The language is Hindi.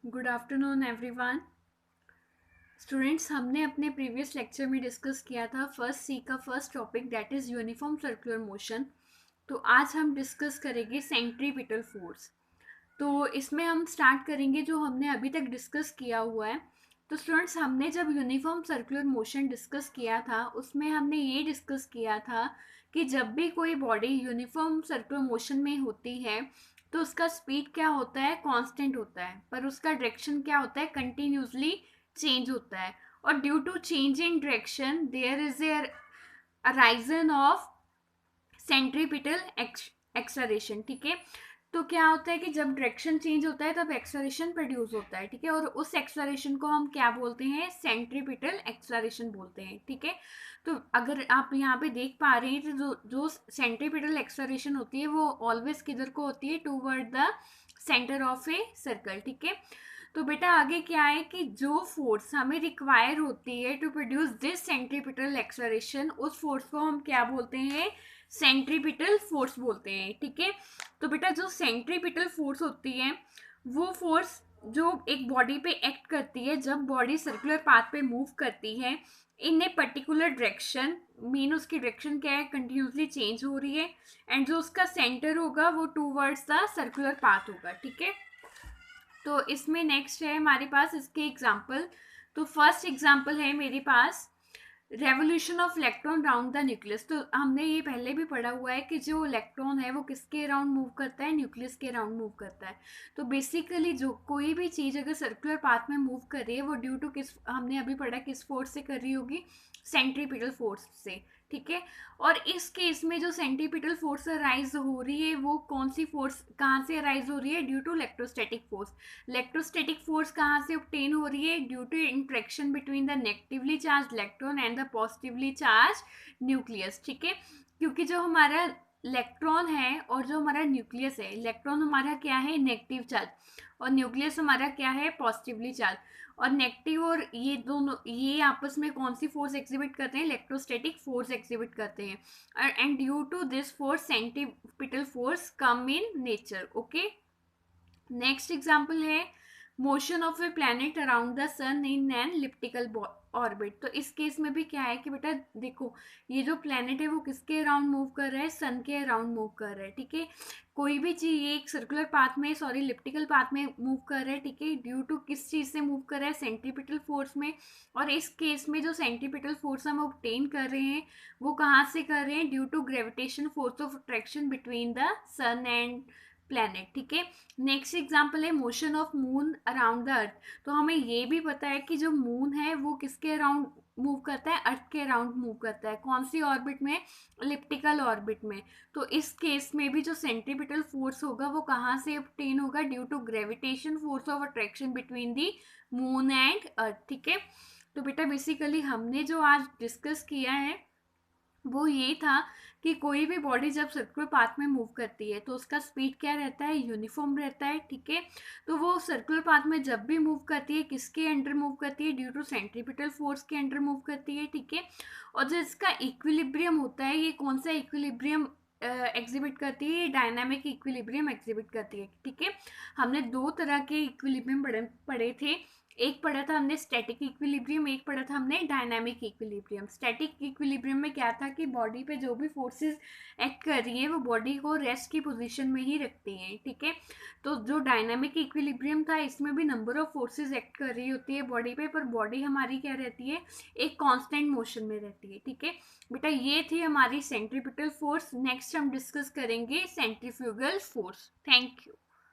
Good afternoon everyone. स्टूडेंट्स, हमने अपने प्रीवियस लेक्चर में डिस्कस किया था फर्स्ट सी का first topic that is uniform circular motion. तो आज हम डिस्कस करेंगे सेंट्रीपिटल फोर्स। तो इसमें हम स्टार्ट करेंगे जो हमने अभी तक डिस्कस किया हुआ है। तो स्टूडेंट्स, हमने जब यूनिफॉर्म सर्कुलर मोशन डिस्कस किया था उसमें हमने ये डिस्कस किया था कि जब भी कोई बॉडी यूनिफॉर्म सर्कुलर मोशन में होती है तो उसका स्पीड क्या होता है, कांस्टेंट होता है, पर उसका डायरेक्शन क्या होता है, कंटिन्यूसली चेंज होता है। और due to change in direction there is a arising of centripetal acceleration. ठीक है। तो क्या होता है कि जब डायरेक्शन चेंज होता है तब एक्सलरेशन प्रोड्यूस होता है। ठीक है। और उस एक्सलरेशन को हम क्या बोलते हैं, सेंट्रीपिटल एक्सलरेशन बोलते हैं। ठीक है। तो अगर आप यहाँ पे देख पा रहे हैं तो जो सेंट्रीपिटल एक्सलरेशन होती है वो ऑलवेज किधर को होती है, toward the centre of a circle. ठीक है। तो बेटा आगे क्या है कि जो फोर्स हमें रिक्वायर होती है to produce this centripetal acceleration, उस फोर्स को हम क्या बोलते हैं, सेंट्रीपिटल फोर्स बोलते हैं। ठीक है। तो बेटा जो सेंट्रीपिटल फोर्स होती है वो फोर्स जो एक बॉडी पे एक्ट करती है जब बॉडी सर्कुलर पाथ पे मूव करती है इन ए पर्टिकुलर डायरेक्शन, मीन उसकी डायरेक्शन क्या है, कंटिन्यूसली चेंज हो रही है, एंड जो उसका सेंटर होगा वो टूवर्ड्स द सर्कुलर पाथ होगा। ठीक है। तो इसमें नेक्स्ट है हमारे पास इसके एग्जाम्पल। तो फर्स्ट एग्जाम्पल है मेरे पास revolution of electron round the nucleus. तो हमने ये पहले भी पढ़ा हुआ है कि जो इलेक्ट्रॉन है वो किसके अराउंड मूव करता है, न्यूक्लियस के अराउंड मूव करता है। तो बेसिकली जो कोई भी चीज़ अगर सर्कुलर पाथ में मूव कर रही है वो ड्यू टू किस, हमने अभी पढ़ा किस फोर्स से कर रही होगी, सेंट्रीपिटल फोर्स से। ठीक है। और इस केस में जो सेंट्रीपिटल फोर्स अराइज हो रही है वो कौन सी फोर्स कहाँ से अराइज हो रही है, due to electrostatic force. Electrostatic force कहाँ से ऑब्टेन हो रही है, due to interaction between the negatively charge electron and the positively charge nucleus. ठीक है। क्योंकि जो हमारा इलेक्ट्रॉन है और जो हमारा न्यूक्लियस है, इलेक्ट्रॉन हमारा क्या है, नेगेटिव चार्ज, और न्यूक्लियस हमारा क्या है, पॉजिटिवली चार्ज। और नेगेटिव और ये दोनों ये आपस में कौन सी फोर्स एग्जिबिट करते हैं, इलेक्ट्रोस्टैटिक फोर्स एग्जिबिट करते हैं। And due to this force centripetal force come in nature. Okay. Next example है motion of a planet around the sun in an elliptical orbit. तो इस केस में भी क्या है कि बेटा देखो, ये जो प्लैनेट है वो किसके अराउंड मूव कर रहा है, सन के अराउंड मूव कर रहा है। ठीक है। कोई भी चीज ये एक सर्कुलर पाथ में, सॉरी इलिप्टिकल पाथ में मूव कर रहा है। ठीक है। ड्यू टू किस चीज से मूव कर रहा है, सेंट्रीपिटल फोर्स में। और इस केस में जो सेंट्रीपिटल फोर्स हम ऑब्टेन कर रहे हैं वो कहाँ से कर रहे हैं, due to gravitation force of attraction between the sun and planet. ठीक है। नेक्स्ट एग्जाम्पल है motion of moon around the earth. तो हमें ये भी पता है कि जो मून है वो किसके अराउंड मूव करता है, अर्थ के अराउंड मूव करता है। कौन सी ऑर्बिट में, इलिप्टिकल ऑर्बिट में। तो इस केस में भी जो सेंट्रीपिटल फोर्स होगा वो कहाँ से ऑब्टेन होगा, due to gravitation force of attraction between the moon and earth. ठीक है। तो बेटा बेसिकली हमने जो आज डिस्कस किया है वो ये था कि कोई भी बॉडी जब सर्कुलर पाथ में मूव करती है तो उसका स्पीड क्या रहता है, यूनिफॉर्म रहता है। ठीक है। तो वो सर्कुलर पाथ में जब भी मूव करती है किसके अंडर मूव करती है, ड्यू टू सेंट्रीपिटल फोर्स के अंडर मूव करती है। ठीक है। और जो इसका इक्विलिब्रियम होता है, ये कौन सा इक्विलिब्रियम एग्जिबिट करती है, डायनामिक इक्विलिब्रियम एग्जिबिट करती है। ठीक है। हमने दो तरह के इक्विलिब्रियम पढ़े थे। एक पढ़ा था हमने स्टैटिक इक्विलिब्रियम, एक पढ़ा था हमने डायनामिक इक्विलिब्रियम। स्टैटिक इक्विलिब्रियम में क्या था कि बॉडी पे जो भी फोर्सेस एक्ट कर रही हैं वो बॉडी को रेस्ट की पोजीशन में ही रखती हैं। ठीक है। तो जो डायनामिक इक्विलिब्रियम था इसमें भी नंबर ऑफ फोर्सेस एक्ट कर रही होती है बॉडी पे, पर बॉडी हमारी क्या रहती है, एक कांस्टेंट मोशन में रहती है। ठीक है। बेटा ये थी हमारी सेंट्रीपिटल फोर्स। नेक्स्ट हम डिस्कस करेंगे सेंट्रीफ्यूगल फोर्स। Thank you.